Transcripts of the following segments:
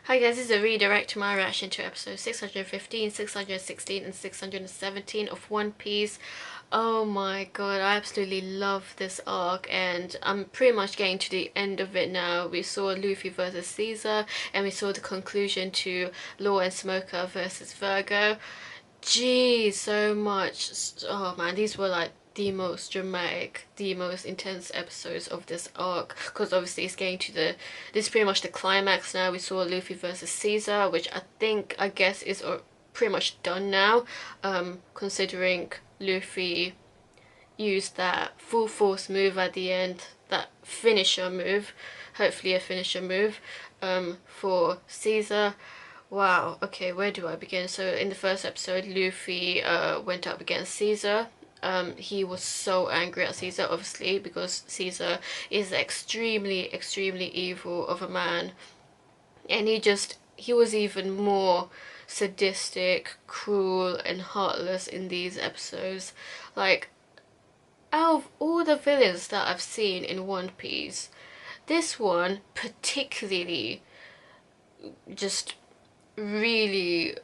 Hi guys, this is a redirect to my reaction to episodes 615, 616 and 617 of One Piece. Oh my god, I absolutely love this arc and I'm pretty much getting to the end of it now. We saw Luffy versus Caesar and we saw the conclusion to Law and Smoker versus Vergo. Jeez, so much. Oh man, these were like the most dramatic, the most intense episodes of this arc, because obviously it's getting to this is pretty much the climax now. We saw Luffy versus Caesar, which I guess is pretty much done now, considering Luffy used that full force move at the end, that finisher move, hopefully a finisher move, for Caesar. Wow, okay, where do I begin? So in the first episode, Luffy went up against Caesar. He was so angry at Caesar, obviously, because Caesar is extremely, extremely evil of a man. And he was even more sadistic, cruel, and heartless in these episodes. Like, out of all the villains that I've seen in One Piece, this one particularly just really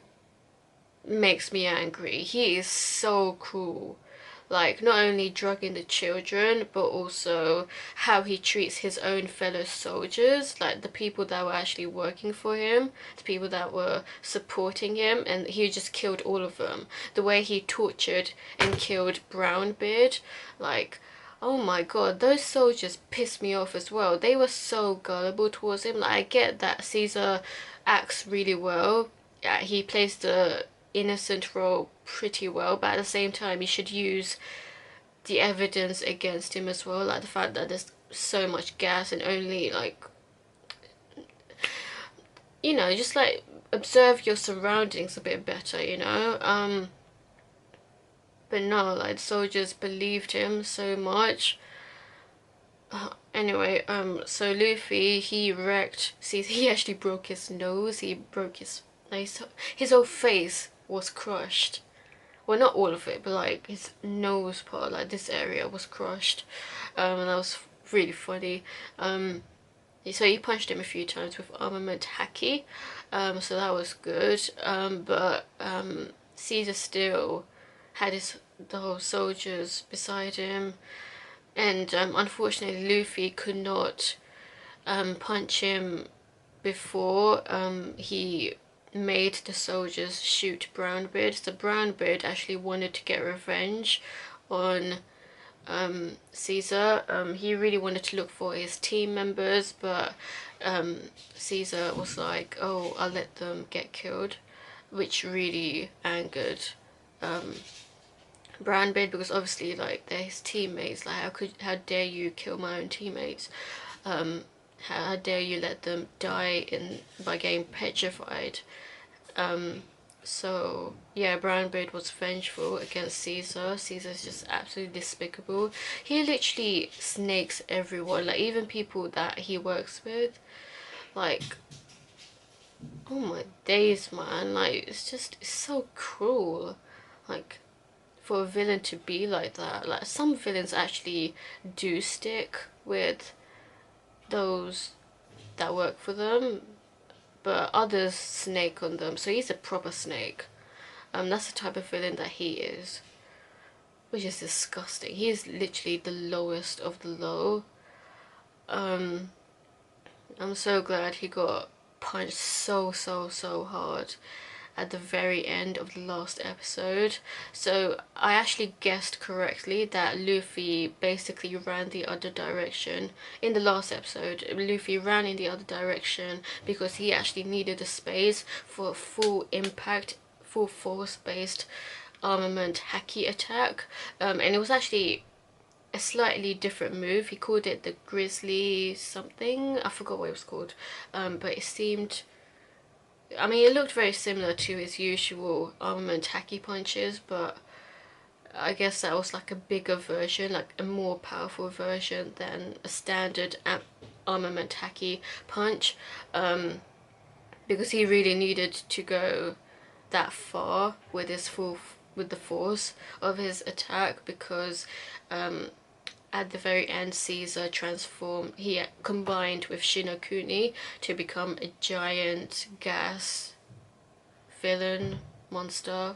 makes me angry. He is so cruel. Like, not only drugging the children, but also how he treats his own fellow soldiers, like the people that were actually working for him, the people that were supporting him, and he just killed all of them. The way he tortured and killed Brownbeard, like, oh my god, those soldiers pissed me off as well. They were so gullible towards him. Like, I get that Caesar acts really well. Yeah, he plays the innocent role pretty well, but at the same time you should use the evidence against him as well, like the fact that there's so much gas and only like, you know, just like observe your surroundings a bit better, you know. But no, like the soldiers believed him so much. Anyway, so Luffy, he wrecked, see, he actually broke his nose, he broke his whole face was crushed. Well, not all of it, but like his nose part, like this area was crushed. And that was really funny. So he punched him a few times with armament Haki. So that was good. But Caesar still had the whole soldiers beside him. And unfortunately Luffy could not punch him before he made the soldiers shoot Brownbeard. So Brownbeard actually wanted to get revenge on Caesar. He really wanted to look for his team members, but Caesar was like, oh, I'll let them get killed, which really angered Brownbeard, because obviously like they're his teammates. Like, how dare you kill my own teammates? How dare you let them die by getting petrified? So yeah, Brownbeard was vengeful against Caesar. Caesar's just absolutely despicable. He literally snakes everyone, like even people that he works with. Like, oh my days, man! Like, it's so cruel. Like, for a villain to be like that. Like, some villains actually do stick with those that work for them, but others snake on them. So he's a proper snake. That's the type of villain that he is, which is disgusting. He is literally the lowest of the low. I'm so glad he got punched so hard at the very end of the last episode. So I actually guessed correctly that Luffy basically ran the other direction. In the last episode, Luffy ran in the other direction because he actually needed a space for a full impact, full force based armament Haki attack. And it was actually a slightly different move. He called it the Grizzly something. I forgot what it was called. But it seemed, I mean, it looked very similar to his usual armament Haki punches, but I guess that was like a bigger version, like a more powerful version than a standard armament Haki punch, because he really needed to go that far with the force of his attack, because at the very end, Caesar transformed, he combined with Shinokuni to become a giant gas villain monster.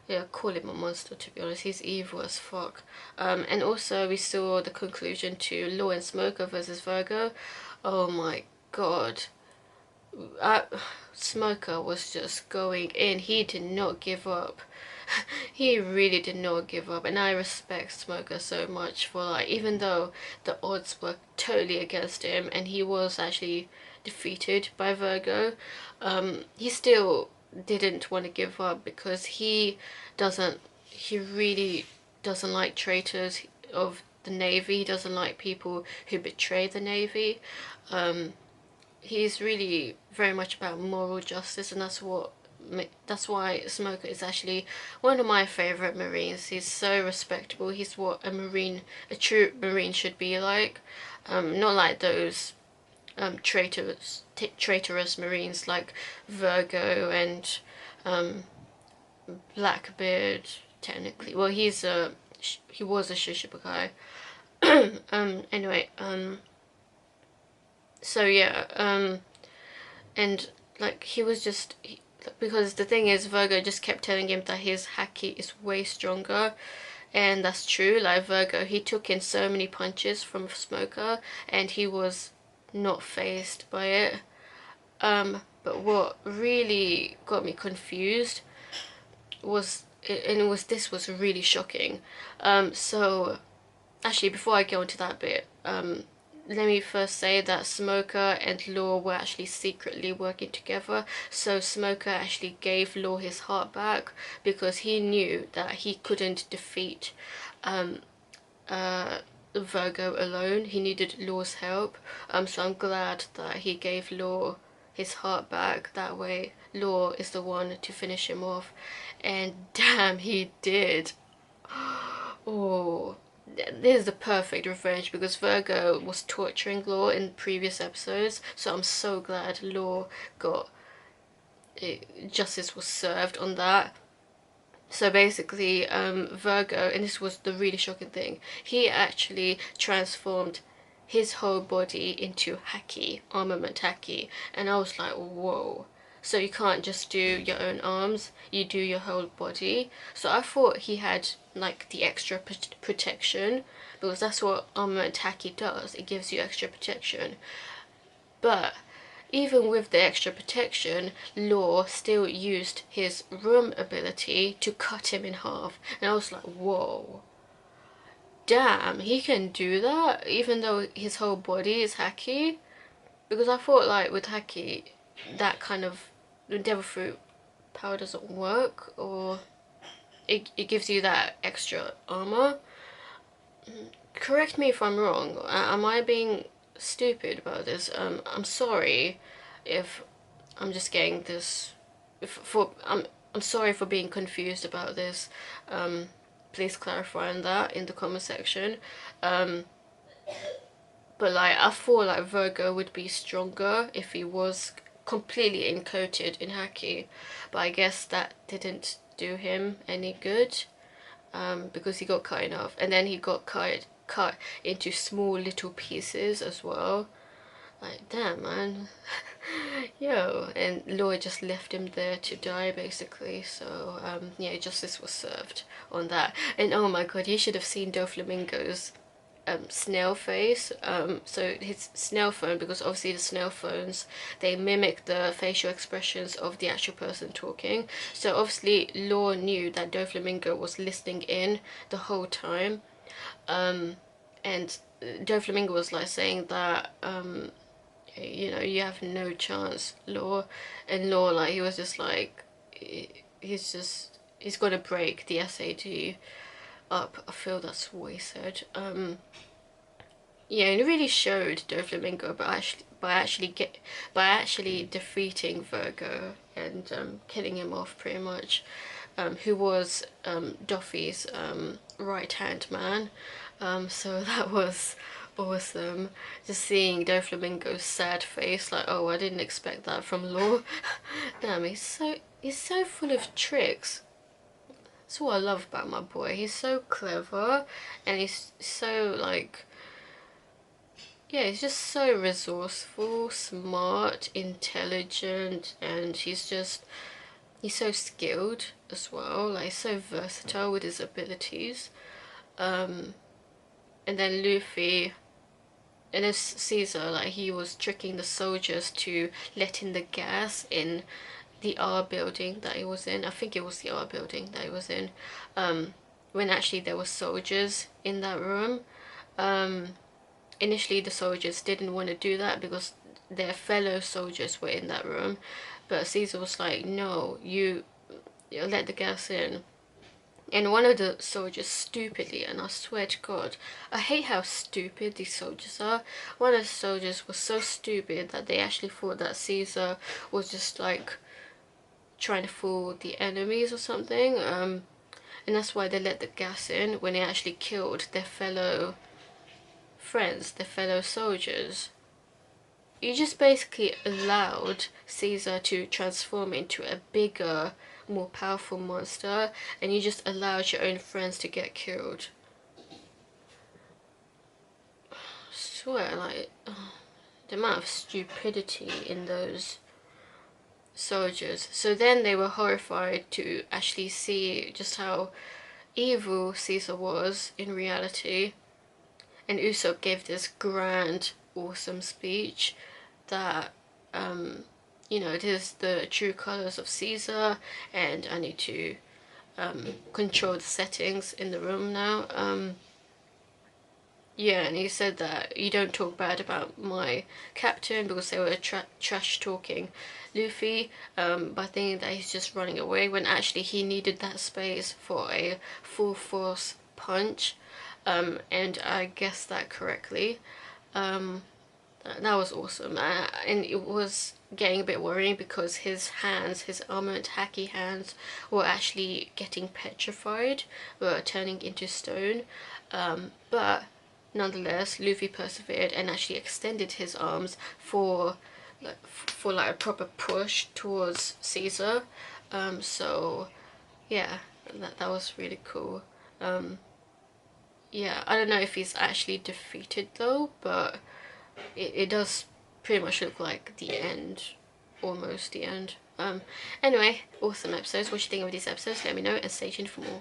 Yeah, call him a monster, to be honest. He's evil as fuck. And also we saw the conclusion to Law and Smoker versus Vergo. Oh my god. Smoker was just going in. He did not give up. He really did not give up, and I respect Smoker so much for, like, even though the odds were totally against him and he was actually defeated by Vergo, he still didn't want to give up, because he really doesn't like traitors of the Navy. He doesn't like people who betray the Navy. He's really very much about moral justice, and that's why Smoker is actually one of my favorite Marines. He's so respectable. He's what a true Marine should be like. Not like those traitorous Marines like Vergo and Blackbeard. Technically, well, he was a Shishibukai. Anyway, so yeah, and like he was just because the thing is, Vergo just kept telling him that his Haki is way stronger, and that's true. Like Vergo, he took in so many punches from Smoker and he was not phased by it. But what really got me confused was, this was really shocking. So actually, before I go into that bit, let me first say that Smoker and Law were actually secretly working together. So Smoker actually gave Law his heart back because he knew that he couldn't defeat Vergo alone. He needed Law's help. So I'm glad that he gave Law his heart back. That way Law is the one to finish him off. And damn, he did. Oh, this is the perfect revenge, because Vergo was torturing Law in previous episodes, so I'm so glad Law got justice was served on that. So basically, Vergo, and this was the really shocking thing, he actually transformed his whole body into Haki, armament Haki, and I was like, whoa. So you can't just do your own arms, you do your whole body. So I thought he had like the extra protection, because that's what armament Haki does, it gives you extra protection. But even with the extra protection, Law still used his room ability to cut him in half, and I was like, whoa, damn, he can do that even though his whole body is Haki? Because I thought, like, with Haki, that kind of devil fruit power doesn't work, or it gives you that extra armor. Correct me if I'm wrong. Am I being stupid about this? I'm sorry if I'm just getting this. I'm sorry for being confused about this. Please clarify on that in the comment section. But like, I thought like Vergo would be stronger if he was completely encoded in Haki, but I guess that didn't do him any good, because he got cut in half, and then he got cut into small little pieces as well. Like, damn, man. Yo, and Law just left him there to die, basically. So yeah, justice was served on that. And oh my god, you should have seen Doflamingo's snail face. So his snail phone, because obviously the snail phones, they mimic the facial expressions of the actual person talking. So obviously Law knew that Doflamingo was listening in the whole time. And Doflamingo was like saying that you know, you have no chance, Law. And Law, like, he was just like, he's gonna break the SAD up. I feel that's what he said. Yeah, and it really showed Doflamingo by actually defeating Vergo and killing him off, pretty much, who was Doffy's right hand man. So that was awesome, just seeing Doflamingo's sad face, like, oh, I didn't expect that from Law. Damn, he's so full of tricks. That's what I love about my boy. He's so clever, and he's so like, yeah, he's just so resourceful, smart, intelligent, and he's so skilled as well, like so versatile with his abilities. And then Luffy, and as Caesar, like he was tricking the soldiers to let in the gas in the R building that he was in. I think it was the R building that he was in. When actually there were soldiers in that room. Initially the soldiers didn't want to do that because their fellow soldiers were in that room, but Caesar was like, no, you let the gas in. And one of the soldiers stupidly, and I swear to God, I hate how stupid these soldiers are. One of the soldiers was so stupid that they actually thought that Caesar was just like trying to fool the enemies or something. And that's why they let the gas in when they actually killed their fellow friends, their fellow soldiers. You just basically allowed Caesar to transform into a bigger, more powerful monster, and you just allowed your own friends to get killed. I swear, like, the amount of stupidity in those soldiers. So then they were horrified to actually see just how evil Caesar was in reality. And Usopp gave this grand, awesome speech that, it is the true colors of Caesar, and I need to control the settings in the room now. Yeah, and he said that you don't talk bad about my captain because they were trash talking Luffy by thinking that he's just running away when actually he needed that space for a full force punch. And I guessed that correctly. That was awesome, and it was getting a bit worrying because his hands, his armored Haki hands, were actually getting petrified, were turning into stone. But nonetheless, Luffy persevered and actually extended his arms for like a proper push towards Caesar. So yeah, that was really cool. Yeah, I don't know if he's actually defeated though, but it does pretty much look like the end, almost the end. Anyway, awesome episodes. What you think of these episodes? Let me know and stay tuned for more.